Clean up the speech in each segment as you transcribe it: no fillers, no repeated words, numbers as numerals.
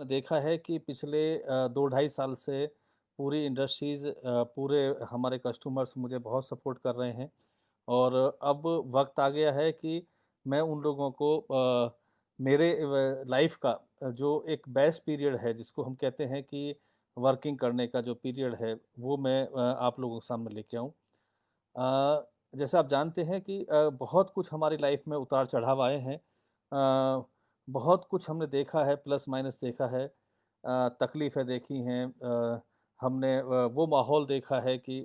देखा है कि पिछले 2 ढाई साल से पूरी इंडस्ट्रीज़ पूरे हमारे कस्टमर्स मुझे बहुत सपोर्ट कर रहे हैं और अब वक्त आ गया है कि मैं उन लोगों को मेरे लाइफ का जो एक बेस्ट पीरियड है जिसको हम कहते हैं कि वर्किंग करने का जो पीरियड है वो मैं आप लोगों के सामने लेके आऊँ। जैसे आप जानते हैं कि बहुत कुछ हमारी लाइफ में उतार चढ़ाव आए हैं। बहुत कुछ हमने देखा है, प्लस माइनस देखा है, तकलीफ़ें देखी हैं। हमने वो माहौल देखा है कि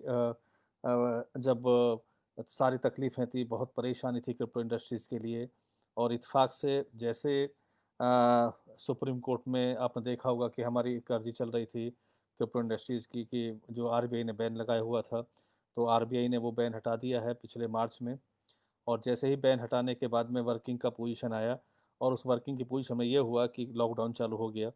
जब सारी तकलीफ़ें थी, बहुत परेशानी थी क्रिप्टो इंडस्ट्रीज़ के लिए और इत्तेफ़ाक से जैसे सुप्रीम कोर्ट में आपने देखा होगा कि हमारी एक अर्ज़ी चल रही थी क्रिप्टो इंडस्ट्रीज़ की कि जो आरबीआई ने बैन लगाया हुआ था, तो आरबीआई ने वो बैन हटा दिया है पिछले मार्च में। और जैसे ही बैन हटाने के बाद में वर्किंग का पोजीशन आया और उस वर्किंग की पोजीशन में ये हुआ कि लॉकडाउन चालू हो गया।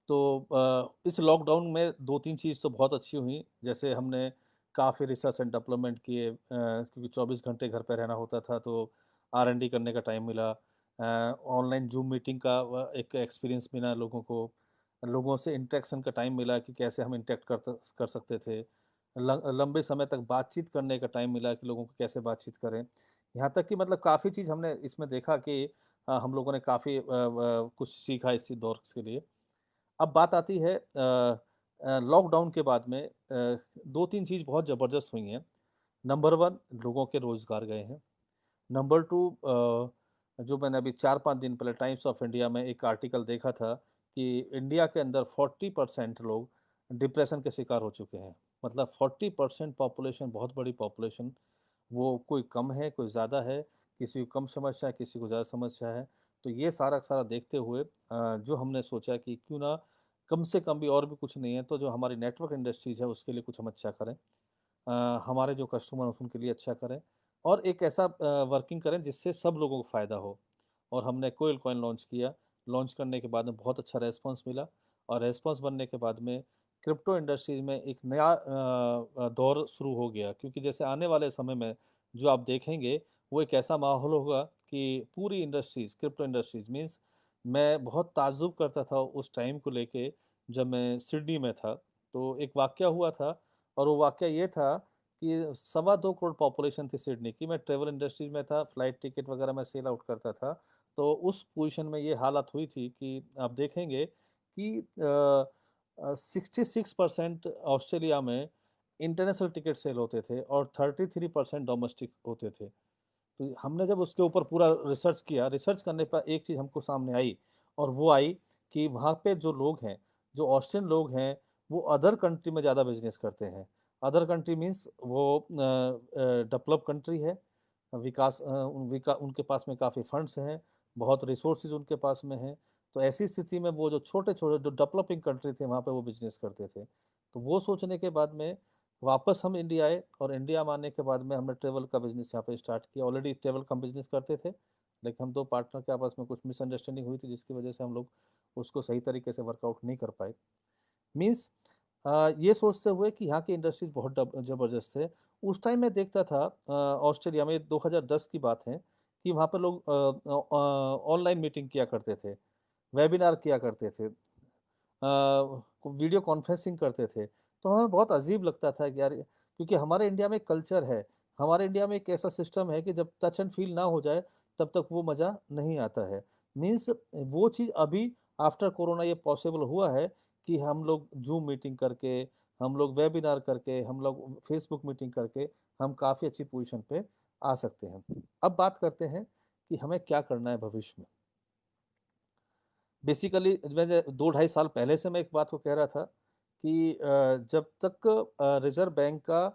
तो इस लॉकडाउन में 2-3 चीज़ तो बहुत अच्छी हुई, जैसे हमने काफ़ी रिसर्च एंड डेवलपमेंट किए, क्योंकि 24 घंटे घर पे रहना होता था तो आर&डी करने का टाइम मिला। ऑनलाइन ज़ूम मीटिंग का एक एक्सपीरियंस मिला लोगों को, लोगों से इंटरेक्शन का टाइम मिला कि कैसे हम इंटरेक्ट कर सकते थे। लंबे समय तक बातचीत करने का टाइम मिला कि लोगों को कैसे बातचीत करें। यहाँ तक कि मतलब काफ़ी चीज़ हमने इसमें देखा कि हम लोगों ने काफ़ी कुछ सीखा इसी दौर के लिए। अब बात आती है लॉकडाउन के बाद में 2-3 चीज़ बहुत ज़बरदस्त हुई हैं। नंबर 1, लोगों के रोज़गार गए हैं। नंबर 2, जो मैंने अभी 4-5 दिन पहले टाइम्स ऑफ इंडिया में एक आर्टिकल देखा था कि इंडिया के अंदर 40% लोग डिप्रेशन के शिकार हो चुके हैं। मतलब 40% पॉपुलेशन, बहुत बड़ी पॉपुलेशन, वो कोई कम है, कोई ज़्यादा है, किसी को कम समस्या है, किसी को ज़्यादा समस्या है। तो ये सारा का सारा देखते हुए जो हमने सोचा कि क्यों ना कम से कम भी, और भी कुछ नहीं है तो जो हमारी नेटवर्क इंडस्ट्रीज़ है उसके लिए कुछ हम अच्छा करें। हमारे जो कस्टमर हैं उनके लिए अच्छा करें और एक ऐसा वर्किंग करें जिससे सब लोगों को फ़ायदा हो। और हमने कोयल कॉइन लॉन्च किया। लॉन्च करने के बाद में बहुत अच्छा रेस्पॉन्स मिला और रेस्पॉन्स बनने के बाद में क्रिप्टो इंडस्ट्रीज में एक नया दौर शुरू हो गया, क्योंकि जैसे आने वाले समय में जो आप देखेंगे वो एक ऐसा माहौल होगा कि पूरी इंडस्ट्रीज, क्रिप्टो इंडस्ट्रीज मीन्स, मैं बहुत ताज्जुब करता था उस टाइम को लेके जब मैं सिडनी में था। तो एक वाक़या हुआ था और वो वाक़या ये था कि सवा 2 करोड़ पॉपुलेशन थी सिडनी की। मैं ट्रैवल इंडस्ट्री में था, फ्लाइट टिकट वगैरह मैं सेल आउट करता था। तो उस पोज़ीशन में ये हालत हुई थी कि आप देखेंगे कि 66% ऑस्ट्रेलिया में इंटरनेशनल टिकट सेल होते थे और 33% डोमेस्टिक होते थे। तो हमने जब उसके ऊपर पूरा रिसर्च किया, रिसर्च करने पर एक चीज़ हमको सामने आई और वो आई कि वहाँ पे जो लोग हैं, जो ऑस्ट्रियन लोग हैं, वो अदर कंट्री में ज़्यादा बिज़नेस करते हैं। अदर कंट्री मीन्स वो डेवलप कंट्री है, उनके पास में काफ़ी फंड्स हैं, बहुत रिसोर्सेज़ उनके पास में हैं। तो ऐसी स्थिति में वो जो छोटे-छोटे जो डेवलपिंग कंट्री थे, वहाँ पे वो बिज़नेस करते थे। तो वो सोचने के बाद में वापस हम इंडिया आए और इंडिया में आने के बाद में हमने ट्रैवल का बिज़नेस यहाँ पे स्टार्ट किया। ऑलरेडी ट्रैवल का बिज़नेस करते थे, लेकिन हम 2 पार्टनर के आपस में कुछ मिसअंडरस्टैंडिंग हुई थी जिसकी वजह से हम लोग उसको सही तरीके से वर्कआउट नहीं कर पाए। मीन्स ये सोचते हुए कि यहाँ की इंडस्ट्रीज़ बहुत ज़बरदस्त है। उस टाइम मैं देखता था ऑस्ट्रेलिया में 2010 की बात है कि वहाँ पे लोग ऑनलाइन मीटिंग किया करते थे, वेबिनार किया करते थे। वीडियो कॉन्फ्रेंसिंग करते थे। तो हमें बहुत अजीब लगता था कि यार, क्योंकि हमारे इंडिया में एक कल्चर है, हमारे इंडिया में एक ऐसा सिस्टम है कि जब टच एंड फ़ील ना हो जाए तब तक वो मज़ा नहीं आता है। मीन्स वो चीज़ अभी आफ्टर कोरोना ये पॉसिबल हुआ है कि हम लोग ज़ूम मीटिंग करके, हम लोग वेबिनार करके, हम लोग फेसबुक मीटिंग करके हम काफ़ी अच्छी पोज़ीशन पे आ सकते हैं। अब बात करते हैं कि हमें क्या करना है भविष्य में। बेसिकली मैं 2 ढाई साल पहले से मैं एक बात को कह रहा था कि जब तक रिज़र्व बैंक का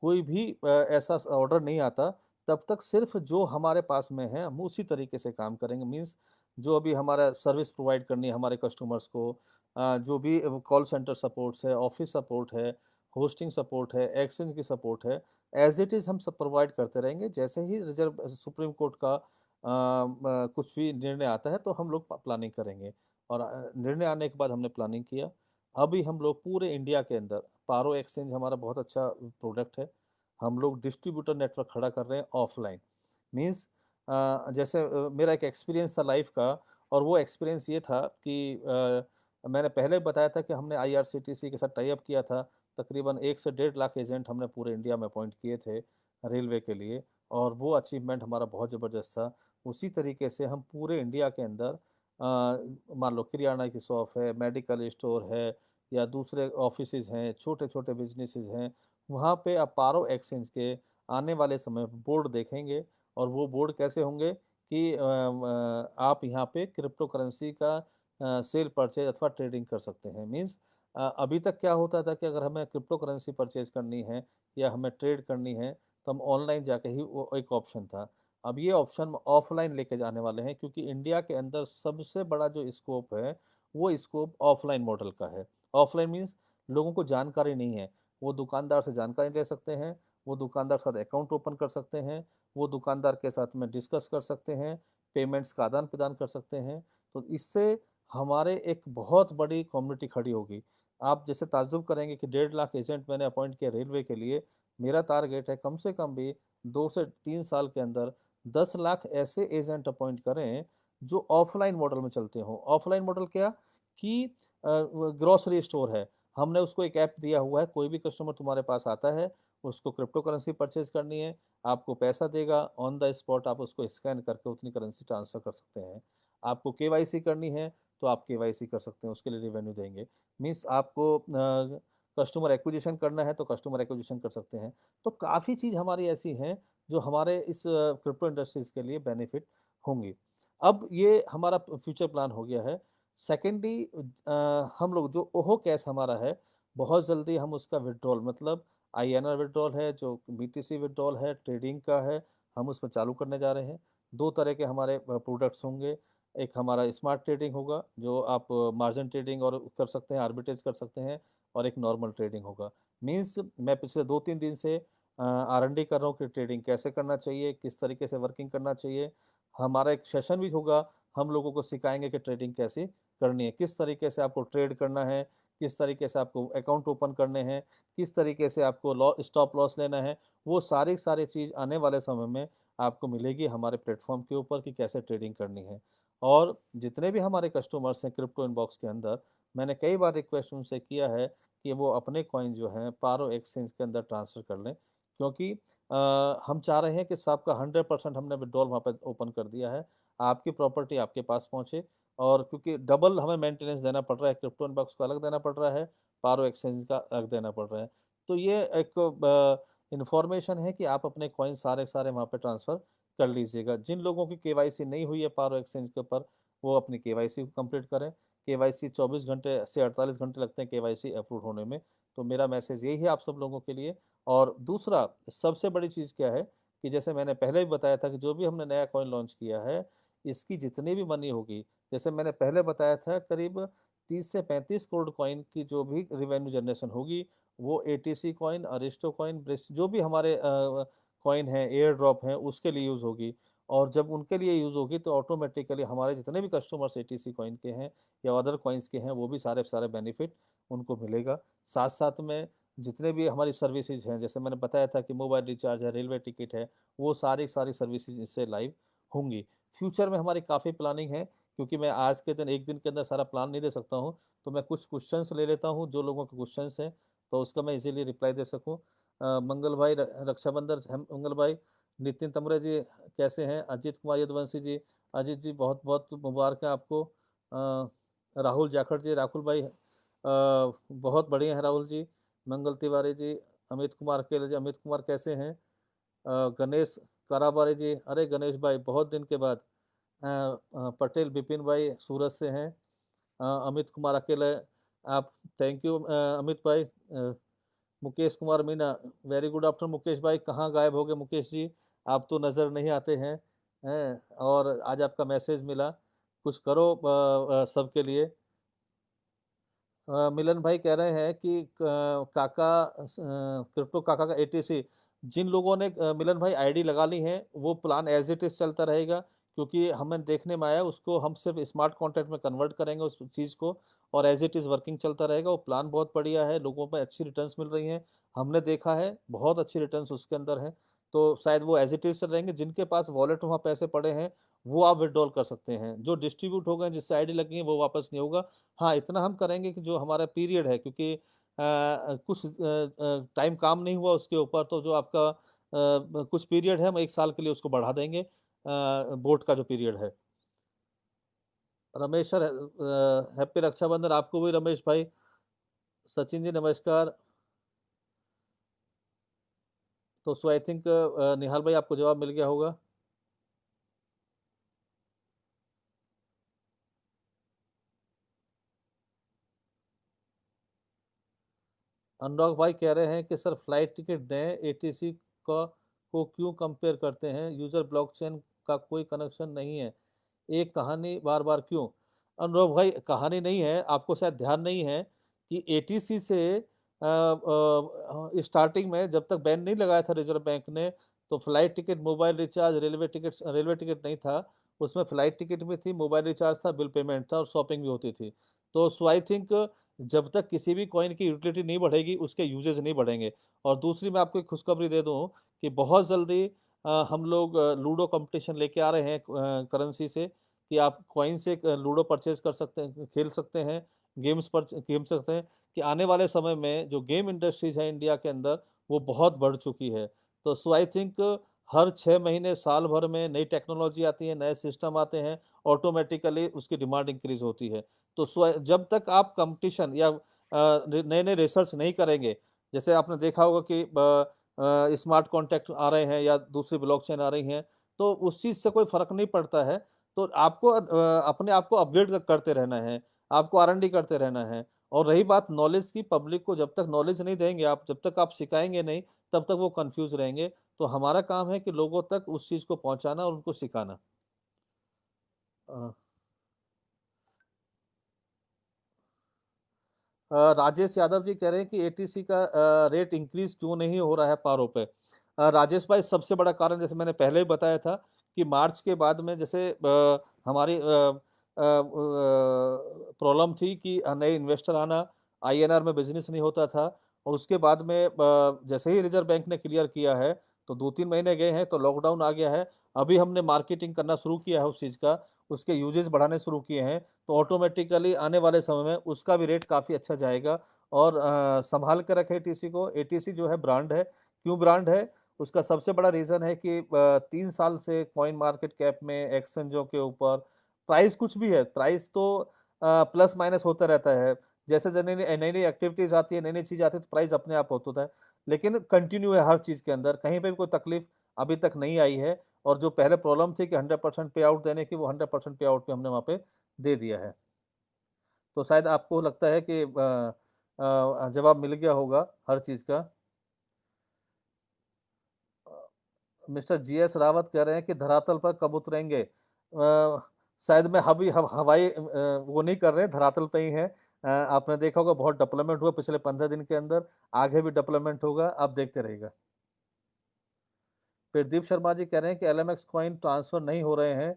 कोई भी ऐसा ऑर्डर नहीं आता, तब तक सिर्फ जो हमारे पास में है हम उसी तरीके से काम करेंगे। मीन्स जो अभी हमारा सर्विस प्रोवाइड करनी है हमारे कस्टमर्स को, जो भी कॉल सेंटर सपोर्ट्स है, ऑफिस सपोर्ट है, होस्टिंग सपोर्ट है, एक्सचेंज की सपोर्ट है, एज इट इज़ हम सब प्रोवाइड करते रहेंगे। जैसे ही रिजर्व सुप्रीम कोर्ट का कुछ भी निर्णय आता है तो हम लोग प्लानिंग करेंगे। और निर्णय आने के बाद हमने प्लानिंग किया। अभी हम लोग पूरे इंडिया के अंदर, पारो एक्सचेंज हमारा बहुत अच्छा प्रोडक्ट है। हम लोग डिस्ट्रीब्यूटर नेटवर्क खड़ा कर रहे हैं ऑफलाइन। मीन्स जैसे मेरा एक एक्सपीरियंस था लाइफ का, और वो एक्सपीरियंस ये था कि मैंने पहले बताया था कि हमने आईआरसीटीसी के साथ टाई अप किया था। तकरीबन 1 से 1.5 लाख एजेंट हमने पूरे इंडिया में अपॉइंट किए थे रेलवे के लिए, और वो अचीवमेंट हमारा बहुत ज़बरदस्त था। उसी तरीके से हम पूरे इंडिया के अंदर मान लो किराना की शॉप है, मेडिकल स्टोर है, या दूसरे ऑफिसेज़ हैं, छोटे-छोटे बिज़नेसेस हैं, वहाँ पे आप पारो एक्सचेंज के आने वाले समय में बोर्ड देखेंगे। और वो बोर्ड कैसे होंगे कि आप यहाँ पे क्रिप्टो करेंसी का सेल परचेज अथवा ट्रेडिंग कर सकते हैं। मीन्स अभी तक क्या होता था कि अगर हमें क्रिप्टो करेंसी परचेज करनी है या हमें ट्रेड करनी है, तो हम ऑनलाइन जाके ही, वो एक ऑप्शन था। अब ये ऑप्शन ऑफलाइन लेके जाने वाले हैं, क्योंकि इंडिया के अंदर सबसे बड़ा जो स्कोप है, वो स्कोप ऑफलाइन मॉडल का है। ऑफलाइन मीन्स लोगों को जानकारी नहीं है, वो दुकानदार से जानकारी ले सकते हैं, वो दुकानदार के साथ अकाउंट ओपन कर सकते हैं, वो दुकानदार के साथ में डिस्कस कर सकते हैं, पेमेंट्स का आदान प्रदान कर सकते हैं। तो इससे हमारे एक बहुत बड़ी कम्युनिटी खड़ी होगी। आप जैसे ताज्जुब करेंगे कि 1.5 लाख एजेंट मैंने अपॉइंट किया रेलवे के लिए। मेरा टारगेट है कम से कम भी 2 से 3 साल के अंदर 10 लाख ऐसे एजेंट अपॉइंट करें जो ऑफलाइन मॉडल में चलते हों। ऑफलाइन मॉडल क्या कि ग्रोसरी स्टोर है, हमने उसको एक ऐप दिया हुआ है, कोई भी कस्टमर तुम्हारे पास आता है, उसको क्रिप्टो करेंसी परचेज करनी है, आपको पैसा देगा, ऑन द स्पॉट आप उसको स्कैन करके उतनी करेंसी ट्रांसफ़र कर सकते हैं। आपको केवाईसी करनी है, तो आप केवाईसी कर सकते हैं, उसके लिए रिवेन्यू देंगे। मीन्स आपको कस्टमर एक्विजिशन करना है, तो कस्टमर एक्विजिशन कर सकते हैं। तो काफ़ी चीज़ हमारी ऐसी हैं जो हमारे इस क्रिप्टो इंडस्ट्रीज़ के लिए बेनिफिट होंगी। अब ये हमारा फ्यूचर प्लान हो गया है। सेकेंडली हम लोग जो ओहो कैश हमारा है, बहुत जल्दी हम उसका विड्रॉल, मतलब आईएनआर विड्रॉल है, जो बीटीसी विड्रॉल है, ट्रेडिंग का है, हम उसमें चालू करने जा रहे हैं। 2 तरह के हमारे प्रोडक्ट्स होंगे। एक हमारा स्मार्ट ट्रेडिंग होगा, जो आप मार्जिन ट्रेडिंग और कर सकते हैं, आर्बिट्रेज कर सकते हैं, और एक नॉर्मल ट्रेडिंग होगा। मीन्स मैं पिछले 2-3 दिन से आर&डी कर रहा हूँ कि ट्रेडिंग कैसे करना चाहिए, किस तरीके से वर्किंग करना चाहिए। हमारा एक सेशन भी होगा, हम लोगों को सिखाएँगे कि ट्रेडिंग कैसे करनी है, किस तरीके से आपको ट्रेड करना है, किस तरीके से आपको अकाउंट ओपन करने हैं, किस तरीके से आपको स्टॉप लॉस लेना है। वो सारी चीज़ आने वाले समय में आपको मिलेगी हमारे प्लेटफॉर्म के ऊपर कि कैसे ट्रेडिंग करनी है। और जितने भी हमारे कस्टमर्स हैं क्रिप्टो इनबॉक्स के अंदर, मैंने कई बार रिक्वेस्ट उनसे किया है कि वो अपने कॉइन जो हैं पारो एक्सचेंज के अंदर ट्रांसफ़र कर लें, क्योंकि हम चाह रहे हैं कि सबका 100% हमने विड्रॉल वहाँ पे ओपन कर दिया है, आपकी प्रॉपर्टी आपके पास पहुँचे। और क्योंकि डबल हमें मेंटेनेंस देना पड़ रहा है, क्रिप्टो इनबॉक्स को अलग देना पड़ रहा है, पारो एक्सचेंज का अलग देना पड़ रहा है। तो ये एक इन्फॉर्मेशन है कि आप अपने कॉइन सारे के सारे वहाँ पे ट्रांसफ़र कर लीजिएगा। जिन लोगों की केवाईसी नहीं हुई है पारो एक्सचेंज के ऊपर, वो अपनी केवाईसी कंप्लीट करें। केवाईसी 24 घंटे से 48 घंटे लगते हैं केवाईसी अप्रूव होने में। तो मेरा मैसेज यही है आप सब लोगों के लिए। और दूसरा सबसे बड़ी चीज़ क्या है कि जैसे मैंने पहले भी बताया था कि जो भी हमने नया कॉइन लॉन्च किया है, इसकी जितनी भी मनी होगी, जैसे मैंने पहले बताया था, करीब 30 से 35 करोड़ कॉइन की जो भी रिवेन्यू जनरेशन होगी, वो एटीसी कॉइन, अरिस्टो कॉइन, ब्रिस जो भी हमारे कॉइन है, एयर ड्रॉप हैं, उसके लिए यूज़ होगी। और जब उनके लिए यूज़ होगी, तो ऑटोमेटिकली हमारे जितने भी कस्टमर्स एटीसी कॉइन के हैं या अदर कॉइन्स के हैं, वो भी सारे सारे बेनिफिट उनको मिलेगा। साथ साथ में जितने भी हमारी सर्विसेज हैं, जैसे मैंने बताया था कि मोबाइल रिचार्ज है, रेलवे टिकट है, वो सारी सारी सर्विसेज इससे लाइव होंगी। फ्यूचर में हमारी काफ़ी प्लानिंग है, क्योंकि मैं आज के दिन, एक दिन के अंदर सारा प्लान नहीं दे सकता हूँ, तो मैं कुछ क्वेश्चंस ले लेता हूँ, जो लोगों के क्वेश्चंस हैं, तो उसका मैं इजीली रिप्लाई दे सकूँ। मंगल भाई, रक्षाबंधन, मंगल भाई, नितिन तमरे जी कैसे हैं? अजीत कुमार यदुवंशी जी, अजीत जी बहुत बहुत मुबारक है आपको। राहुल जाखड़ जी, राहुल भाई बहुत बढ़िया है राहुल जी। मंगल तिवारी जी, अमित कुमार अकेले जी, अमित कुमार कैसे हैं? गणेश काराबारी जी, अरे गणेश भाई बहुत दिन के बाद। पटेल बिपिन भाई सूरत से हैं। अमित कुमार अकेले, आप, थैंक यू अमित भाई। Mukesh Kumar Meena, very good afternoon Mukesh भाई, कहाँ गायब हो गए मुकेश जी? आप तो नज़र नहीं आते हैं और आज आपका मैसेज मिला, कुछ करो सबके लिए। मिलन भाई कह रहे हैं कि काका, क्रिप्टो काका का एटीसी, जिन लोगों ने मिलन भाई आईडी लगा ली है, वो प्लान एज इट इज चलता रहेगा, क्योंकि हमें देखने में आया उसको हम सिर्फ स्मार्ट कॉन्ट्रैक्ट में कन्वर्ट करेंगे उस चीज़ को, और एज इट इज़ वर्किंग चलता रहेगा। वो प्लान बहुत बढ़िया है, लोगों पर अच्छी रिटर्न्स मिल रही हैं, हमने देखा है बहुत अच्छी रिटर्न्स उसके अंदर हैं। तो शायद वो एज इट इज चल रहेंगे। जिनके पास वॉलेट वहाँ पैसे पड़े हैं, वो आप विड्रॉल कर सकते हैं। जो डिस्ट्रीब्यूट हो गए जिससे आईडी लगी है वो वापस नहीं होगा। हाँ, इतना हम करेंगे कि जो हमारा पीरियड है, क्योंकि कुछ टाइम काम नहीं हुआ उसके ऊपर, तो जो आपका कुछ पीरियड है हम 1 साल के लिए उसको बढ़ा देंगे, बोट का जो पीरियड है। रमेश सर, हैप्पी रक्षाबंधन आपको भी रमेश भाई। सचिन जी नमस्कार। तो सो आई थिंक निहाल भाई आपको जवाब मिल गया होगा। अनुराग भाई कह रहे हैं कि सर फ्लाइट टिकट दें, एटीसी का को क्यों कंपेयर करते हैं, यूजर ब्लॉकचेन का कोई कनेक्शन नहीं है, एक कहानी बार बार क्यों। अनुराग भाई कहानी नहीं है, आपको शायद ध्यान नहीं है कि एटीसी से स्टार्टिंग में जब तक बैन नहीं लगाया था रिजर्व बैंक ने, तो flight ticket, mobile recharge, railway ticket नहीं था उसमें। फ्लाइट टिकट भी थी, मोबाइल रिचार्ज था, बिल पेमेंट था और शॉपिंग भी होती थी। तो सो आई थिंक जब तक किसी भी कॉइन की यूटिलिटी नहीं बढ़ेगी उसके यूजेज नहीं बढ़ेंगे। और दूसरी मैं आपको एक खुशखबरी दे दूं कि बहुत जल्दी हम लोग लूडो कंपटीशन लेके आ रहे हैं करेंसी से, कि आप कॉइन से लूडो परचेज कर सकते हैं, खेल सकते हैं, गेम्स पर खेल सकते हैं। कि आने वाले समय में जो गेम इंडस्ट्रीज है इंडिया के अंदर वो बहुत बढ़ चुकी है। तो सो आई थिंक हर 6 महीने साल भर में नई टेक्नोलॉजी आती है, नए सिस्टम आते हैं, ऑटोमेटिकली उसकी डिमांड इंक्रीज होती है। तो जब तक आप कंपटीशन या नए नए रिसर्च नहीं करेंगे, जैसे आपने देखा होगा कि स्मार्ट कॉन्ट्रैक्ट आ रहे हैं या दूसरी ब्लॉकचेन आ रही हैं, तो उस चीज़ से कोई फर्क नहीं पड़ता है। तो आपको अपने आप को अपग्रेड करते रहना है, आपको आर&डी करते रहना है। और रही बात नॉलेज की, पब्लिक को जब तक नॉलेज नहीं देंगे आप, जब तक आप सिखाएंगे नहीं, तब तक वो कंफ्यूज रहेंगे। तो हमारा काम है कि लोगों तक उस चीज़ को पहुंचाना और उनको सिखाना। अ, राजेश यादव जी कह रहे हैं कि एटीसी का रेट इंक्रीज क्यों नहीं हो रहा है पारों पे। राजेश भाई सबसे बड़ा कारण जैसे मैंने पहले ही बताया था कि मार्च के बाद में जैसे हमारी प्रॉब्लम थी कि नए इन्वेस्टर आना, आईएनआर में बिजनेस नहीं होता था। और उसके बाद में जैसे ही रिजर्व बैंक ने क्लियर किया है, तो 2-3 महीने गए हैं तो लॉकडाउन आ गया है। अभी हमने मार्केटिंग करना शुरू किया है उस चीज़ का, उसके यूजेस बढ़ाने शुरू किए हैं, तो ऑटोमेटिकली आने वाले समय में उसका भी रेट काफ़ी अच्छा जाएगा। और संभाल कर रखे एटीसी को। एटीसी जो है ब्रांड है। क्यों ब्रांड है, उसका सबसे बड़ा रीज़न है कि 3 साल से कॉइन मार्केट कैप में एक्सचेंजों के ऊपर प्राइस कुछ भी है, प्राइस तो प्लस माइनस होता रहता है। जैसे नई नई नई एक्टिविटीज आती है, नई नई चीज़ आती है, तो प्राइस अपने आप होता है। लेकिन कंटिन्यू है हर चीज़ के अंदर, कहीं पर भी कोई तकलीफ अभी तक नहीं आई है। और जो पहले प्रॉब्लम थी कि 100% पे आउट देने की, वो 100% पे आउट पे हमने वहाँ पे दे दिया है। तो शायद आपको लगता है कि जवाब मिल गया होगा हर चीज़ का। मिस्टर जीएस रावत कह रहे हैं कि धरातल पर कब उतरेंगे। शायद मैं हवाई वो नहीं कर रहे, धरातल पे ही है। आपने देखा होगा बहुत डेवलपमेंट हुआ पिछले 15 दिन के अंदर, आगे भी डेवलपमेंट होगा, आप देखते रहिएगा। प्रदीप शर्मा जी कह रहे हैं कि एलएमएक्स कॉइन ट्रांसफर नहीं हो रहे हैं। अ,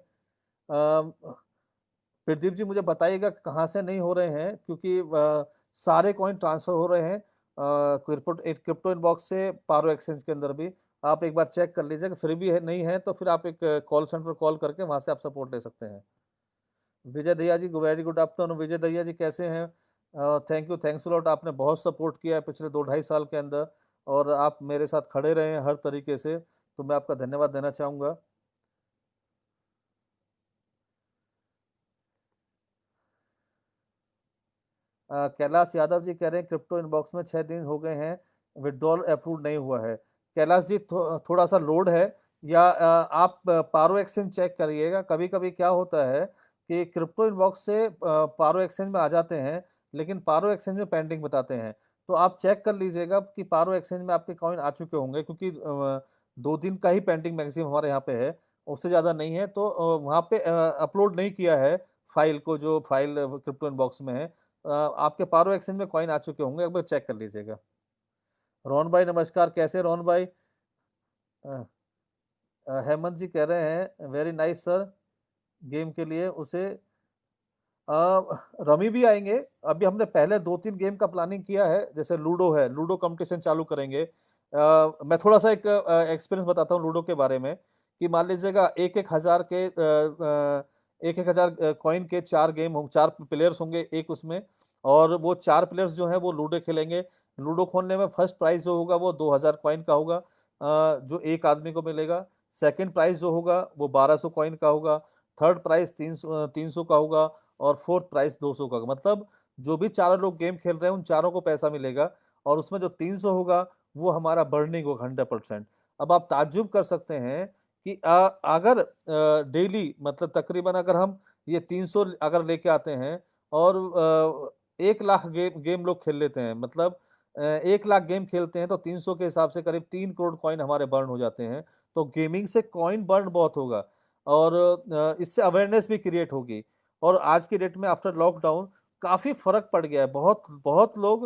प्रदीप जी मुझे बताइएगा कहाँ से नहीं हो रहे हैं, क्योंकि सारे कॉइन ट्रांसफर हो रहे हैं क्रिप्टो इनबॉक्स से पारो एक्सचेंज के अंदर भी। आप एक बार चेक कर लीजिएगा, फ्री भी है नहीं है तो फिर आप एक कॉल सेंटर कॉल करके वहां से आप सपोर्ट ले सकते हैं। विजय दहिया जी, very good afternoon Vijay Dahiya जी, कैसे हैं। थैंक यू, थैंक्स लॉट, आपने बहुत सपोर्ट किया है पिछले 2-2.5 साल के अंदर, और आप मेरे साथ खड़े रहे हैं हर तरीके से, तो मैं आपका धन्यवाद देना चाहूँगा। कैलाश यादव जी कह रहे हैं क्रिप्टो इनबॉक्स में 6 दिन हो गए हैं, विड्रॉल अप्रूव नहीं हुआ है। कैलाश जी थोड़ा सा लोड है, या आप पारो एक्सचेंज चेक करिएगा। कभी कभी क्या होता है कि क्रिप्टो इनबॉक्स से पारो एक्सचेंज में आ जाते हैं, लेकिन पारो एक्सचेंज में पेंडिंग बताते हैं। तो आप चेक कर लीजिएगा कि पारो एक्सचेंज में आपके कॉइन आ चुके होंगे, क्योंकि 2 दिन का ही पेंडिंग मैक्सिमम हमारे यहाँ पे है, उससे ज़्यादा नहीं है। तो वहाँ पे अपलोड नहीं किया है फाइल को, जो फाइल क्रिप्टो इनबॉक्स में है। आपके पारो एक्सचेंज में कॉइन आ चुके होंगे, एक बार चेक कर लीजिएगा। रोहन भाई नमस्कार, कैसे रोहन भाई। अ, हेमंत जी कह रहे हैं वेरी नाइस सर, गेम के लिए उसे रमी भी आएंगे। अभी हमने पहले 2-3 गेम का प्लानिंग किया है, जैसे लूडो है, लूडो कंपटीशन चालू करेंगे। मैं थोड़ा सा एक एक्सपीरियंस बताता हूँ लूडो के बारे में, कि मान लीजिएगा एक एक हजार के एक एक हजार कॉइन के 4 गेम होंगे, 4 प्लेयर्स होंगे एक उसमें, और वो 4 प्लेयर्स जो है वो लूडो खेलेंगे। लूडो खोलने में फर्स्ट प्राइज जो होगा वो 2,000 कॉइन का होगा, जो एक आदमी को मिलेगा। सेकंड प्राइज जो होगा वो 1,200 कॉइन का होगा। थर्ड प्राइज 300 का होगा। और फोर्थ प्राइज 200 का होगा। मतलब जो भी चारों लोग गेम खेल रहे हैं उन चारों को पैसा मिलेगा। और उसमें जो 300 होगा वो हमारा बर्निंग होगा 100%। अब आप ताज्जुब कर सकते हैं कि अगर डेली मतलब तकरीबन अगर हम ये 300 अगर लेके आते हैं और 1 लाख गेम लोग खेल लेते हैं, मतलब 1 लाख गेम खेलते हैं तो 300 के हिसाब से करीब 3 करोड़ कॉइन हमारे बर्न हो जाते हैं। तो गेमिंग से कॉइन बर्न बहुत होगा, और इससे अवेयरनेस भी क्रिएट होगी। और आज की डेट में आफ्टर लॉकडाउन काफी फर्क पड़ गया है। बहुत बहुत लोग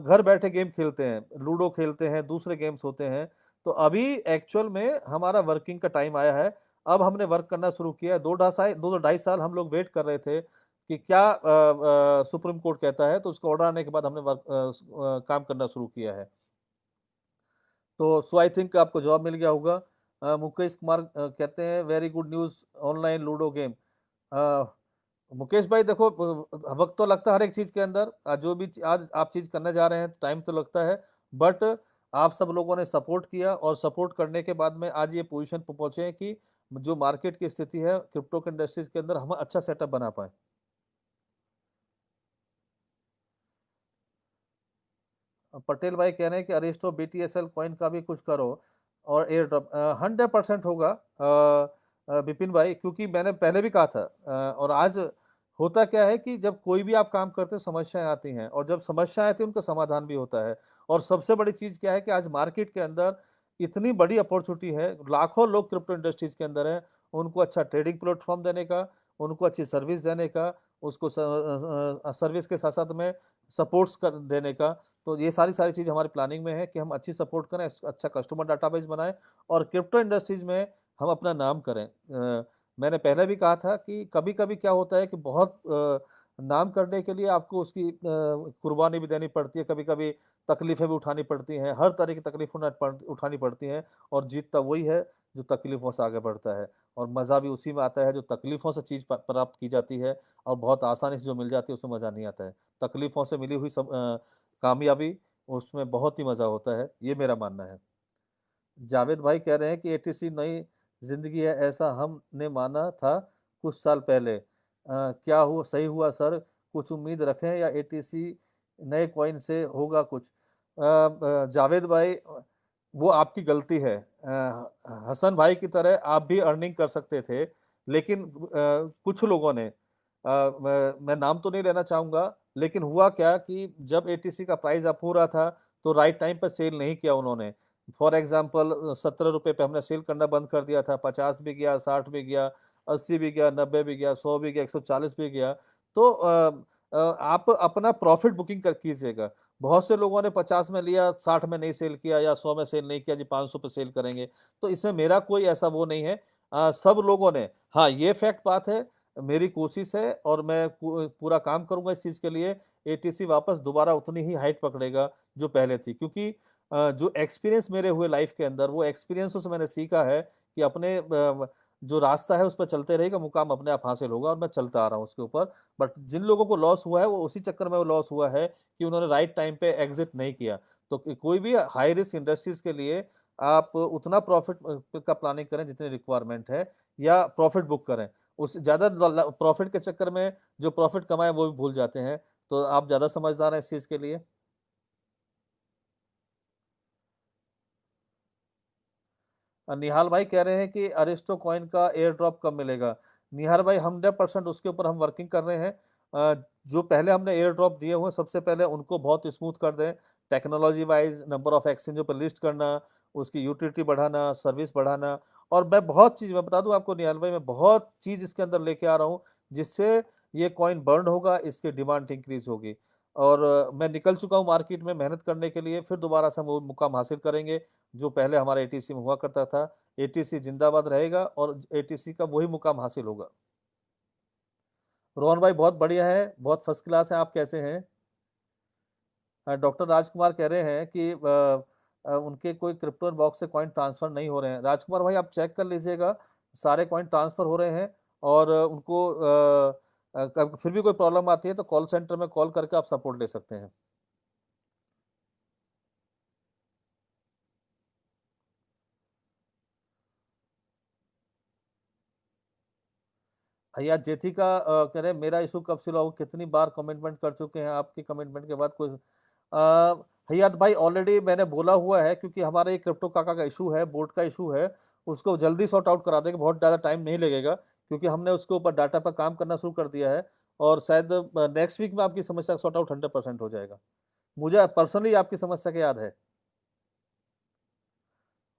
घर बैठे गेम खेलते हैं, लूडो खेलते हैं, दूसरे गेम्स होते हैं। तो अभी एक्चुअल में हमारा वर्किंग का टाइम आया है। अब हमने वर्क करना शुरू किया है। 2 ढाई साल हम लोग वेट कर रहे थे कि क्या सुप्रीम कोर्ट कहता है, तो उसका ऑर्डर आने के बाद हमने काम करना शुरू किया है। तो सो आई थिंक आपको जवाब मिल गया होगा। मुकेश कुमार कहते हैं very good news, online ludo game. Mukesh भाई देखो, वक्त तो लगता है हर एक चीज के अंदर। जो भी आज आप चीज करने जा रहे हैं टाइम तो लगता है, बट आप सब लोगों ने सपोर्ट किया, और सपोर्ट करने के बाद में आज ये पोजीशन पर पहुंचे हैं कि जो मार्केट की स्थिति है क्रिप्टो के इंडस्ट्रीज के अंदर हम अच्छा सेटअप बना पाए। पटेल भाई कह रहे हैं कि अरिस्टो BTSL कॉइन का भी कुछ करो और एयर ड्रॉप। 100% होगा विपिन भाई, क्योंकि मैंने पहले भी कहा था। और आज होता क्या है कि जब कोई भी आप काम करते हैं समस्याएं आती हैं, और जब समस्याएं आती हैं उनका समाधान भी होता है। और सबसे बड़ी चीज क्या है कि आज मार्केट के अंदर इतनी बड़ी अपॉर्चुनिटी है, लाखों लोग क्रिप्टो इंडस्ट्रीज के अंदर हैं। उनको अच्छा ट्रेडिंग प्लेटफॉर्म देने का, उनको अच्छी सर्विस देने का, उसको सर्विस के साथ साथ में सपोर्ट्स कर देने का। तो ये सारी सारी चीज़ हमारी प्लानिंग में है कि हम अच्छी सपोर्ट करें, अच्छा कस्टमर डाटाबेस बनाएं, और क्रिप्टो इंडस्ट्रीज में हम अपना नाम करें। मैंने पहले भी कहा था कि कभी कभी क्या होता है कि बहुत नाम करने के लिए आपको उसकी कुर्बानी भी देनी पड़ती है, कभी कभी तकलीफें भी उठानी पड़ती हैं, हर तरह की तकलीफ उठानी पड़ती हैं। और जीतता वही है जो तकलीफों से आगे बढ़ता है। और मज़ा भी उसी में आता है जो तकलीफों से चीज़ प्राप्त की जाती है, और बहुत आसानी से जो मिल जाती है उसमें मज़ा नहीं आता है। तकलीफों से मिली हुई सब कामयाबी, उसमें बहुत ही मज़ा होता है, ये मेरा मानना है। जावेद भाई कह रहे हैं कि ATC नई जिंदगी है ऐसा हमने माना था कुछ साल पहले, क्या हुआ, सही हुआ सर? कुछ उम्मीद रखें या ATC नए कॉइन से होगा कुछ? जावेद भाई, वो आपकी गलती है। हसन भाई की तरह आप भी अर्निंग कर सकते थे, लेकिन कुछ लोगों ने, मैं नाम तो नहीं लेना चाहूंगा, लेकिन हुआ क्या कि जब ATC का प्राइस अप हो रहा था तो राइट टाइम पर सेल नहीं किया उन्होंने। फॉर एग्जाम्पल 17 रुपये पे हमने सेल करना बंद कर दिया था, 50 भी गया, 60 भी गया, 80 भी गया, 90 भी गया, 100 भी गया, 140 भी गया। तो आप अपना प्रॉफिट बुकिंग कर कीजिएगा। बहुत से लोगों ने 50 में लिया, 60 में नहीं सेल किया, या 100 में सेल नहीं किया जी, 500 पे सेल करेंगे। तो इसमें मेरा कोई ऐसा वो नहीं है। सब लोगों ने, हाँ ये फैक्ट बात है, मेरी कोशिश है और मैं पूरा काम करूंगा इस चीज़ के लिए। ATC वापस दोबारा उतनी ही हाइट पकड़ेगा जो पहले थी, क्योंकि जो एक्सपीरियंस मेरे हुए लाइफ के अंदर, वो एक्सपीरियंसों से मैंने सीखा है कि अपने जो रास्ता है उस पर चलते रहेगा, मुकाम अपने आप हासिल होगा, और मैं चलता आ रहा हूँ उसके ऊपर। बट जिन लोगों को लॉस हुआ है वो उसी चक्कर में वो लॉस हुआ है कि उन्होंने राइट टाइम पे एग्जिट नहीं किया। तो कोई भी हाई रिस्क इंडस्ट्रीज के लिए आप उतना प्रॉफिट का प्लानिंग करें जितनी रिक्वायरमेंट है, या प्रॉफिट बुक करें। उस ज़्यादा प्रॉफिट के चक्कर में जो प्रॉफिट कमाए वो भी भूल जाते हैं। तो आप ज़्यादा समझदार हैं इस चीज़ के लिए। निहाल भाई कह रहे हैं कि अरिस्टो कॉइन का एयर ड्रॉप कब मिलेगा? निहाल भाई, 100% उसके ऊपर हम वर्किंग कर रहे हैं। जो पहले हमने एयर ड्रॉप दिए हुए सबसे पहले उनको बहुत स्मूथ कर दें, टेक्नोलॉजी वाइज नंबर ऑफ एक्सचेंजों पर लिस्ट करना, उसकी यूटिलिटी बढ़ाना, सर्विस बढ़ाना। और मैं बता दूं आपको निहाल भाई, मैं बहुत चीज़ इसके अंदर लेके आ रहा हूँ जिससे ये कॉइन बर्न होगा, इसकी डिमांड इंक्रीज होगी। और मैं निकल चुका हूँ मार्केट में मेहनत करने के लिए, फिर दोबारा से हम वो मुकाम हासिल करेंगे जो पहले हमारे ATC में हुआ करता था। ATC जिंदाबाद रहेगा और ATC का वही मुकाम हासिल होगा। रोहन भाई बहुत बढ़िया है, बहुत फर्स्ट क्लास है। आप कैसे हैं? डॉक्टर राजकुमार कह रहे हैं कि उनके कोई क्रिप्टो बॉक्स से कॉइन ट्रांसफर नहीं हो रहे हैं। राजकुमार भाई आप चेक कर लीजिएगा, सारे कॉइन ट्रांसफर हो रहे हैं। और उनको फिर भी कोई प्रॉब्लम आती है तो कॉल सेंटर में कॉल करके आप सपोर्ट ले सकते हैं। भैया जेथी का कह रहे मेरा इशू कब से हुआ, कितनी बार कमिटमेंट कर चुके हैं, आपकी कमिटमेंट के बाद कोई भैया भाई ऑलरेडी मैंने बोला हुआ है, क्योंकि हमारा ये क्रिप्टो काका का इशू है, बोर्ड का इशू है, उसको जल्दी सॉर्ट आउट करा देंगे, बहुत ज़्यादा टाइम नहीं लगेगा, क्योंकि हमने उसके ऊपर डाटा पर काम करना शुरू कर दिया है। और शायद नेक्स्ट वीक में आपकी समस्या सॉर्ट आउट 100% हो जाएगा। मुझे पर्सनली आपकी समस्या के याद है।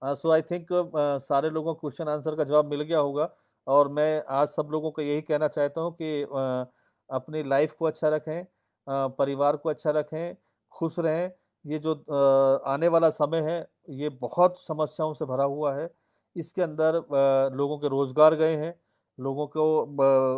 सो आई थिंक सारे लोगों को क्वेश्चन आंसर का जवाब मिल गया होगा। और मैं आज सब लोगों को यही कहना चाहता हूँ कि अपनी लाइफ को अच्छा रखें, परिवार को अच्छा रखें, खुश रहें। ये जो आने वाला समय है, ये बहुत समस्याओं से भरा हुआ है। इसके अंदर लोगों के रोजगार गए हैं, लोगों को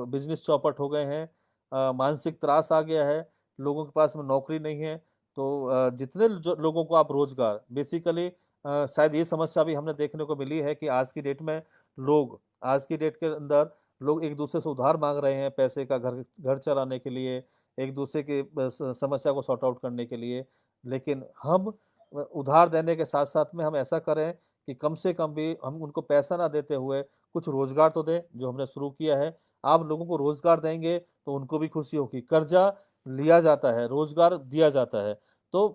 बिजनेस चौपट हो गए हैं, मानसिक त्रास आ गया है, लोगों के पास में नौकरी नहीं है। तो जितने लोगों को आप रोजगार बेसिकली, शायद ये समस्या भी हमने देखने को मिली है कि आज की डेट में लोग, आज की डेट के अंदर लोग एक दूसरे से उधार मांग रहे हैं पैसे का, घर घर चलाने के लिए, एक दूसरे की समस्या को सॉर्ट आउट करने के लिए। लेकिन हम उधार देने के साथ साथ में हम ऐसा करें कि कम से कम भी हम उनको पैसा ना देते हुए कुछ रोजगार तो दें, जो हमने शुरू किया है। आप लोगों को रोजगार देंगे तो उनको भी खुशी होगी। कर्जा लिया जाता है, रोजगार दिया जाता है। तो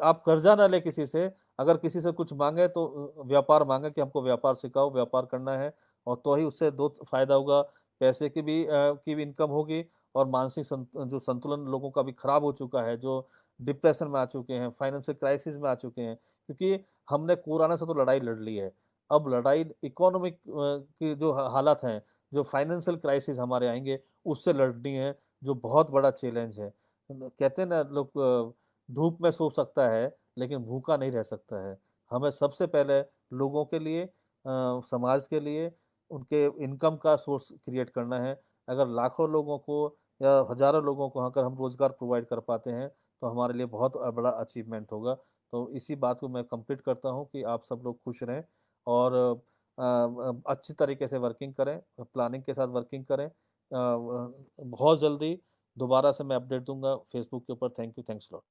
आप कर्जा ना ले किसी से, अगर किसी से कुछ मांगे तो व्यापार मांगे कि हमको व्यापार सिखाओ, व्यापार करना है। और तो ही उससे दो फायदा होगा, पैसे की भी इनकम होगी, और मानसिक जो संतुलन लोगों का भी खराब हो चुका है, जो डिप्रेशन में आ चुके हैं, फाइनेंशियल क्राइसिस में आ चुके हैं, क्योंकि हमने कोरोना से तो लड़ाई लड़ ली है। अब लड़ाई इकोनॉमिक की जो हालात हैं, जो फाइनेंशियल क्राइसिस हमारे आएंगे, उससे लड़नी है, जो बहुत बड़ा चैलेंज है। कहते हैं ना लोग, धूप में सो सकता है लेकिन भूखा नहीं रह सकता है। हमें सबसे पहले लोगों के लिए, समाज के लिए, उनके इनकम का सोर्स क्रिएट करना है। अगर लाखों लोगों को या हजारों लोगों को अगर हम रोजगार प्रोवाइड कर पाते हैं तो हमारे लिए बहुत बड़ा अचीवमेंट होगा। तो इसी बात को मैं कंप्लीट करता हूँ कि आप सब लोग खुश रहें, और अच्छी तरीके से वर्किंग करें, प्लानिंग के साथ वर्किंग करें। बहुत जल्दी दोबारा से मैं अपडेट दूंगा फेसबुक के ऊपर। Thank you, thanks lot.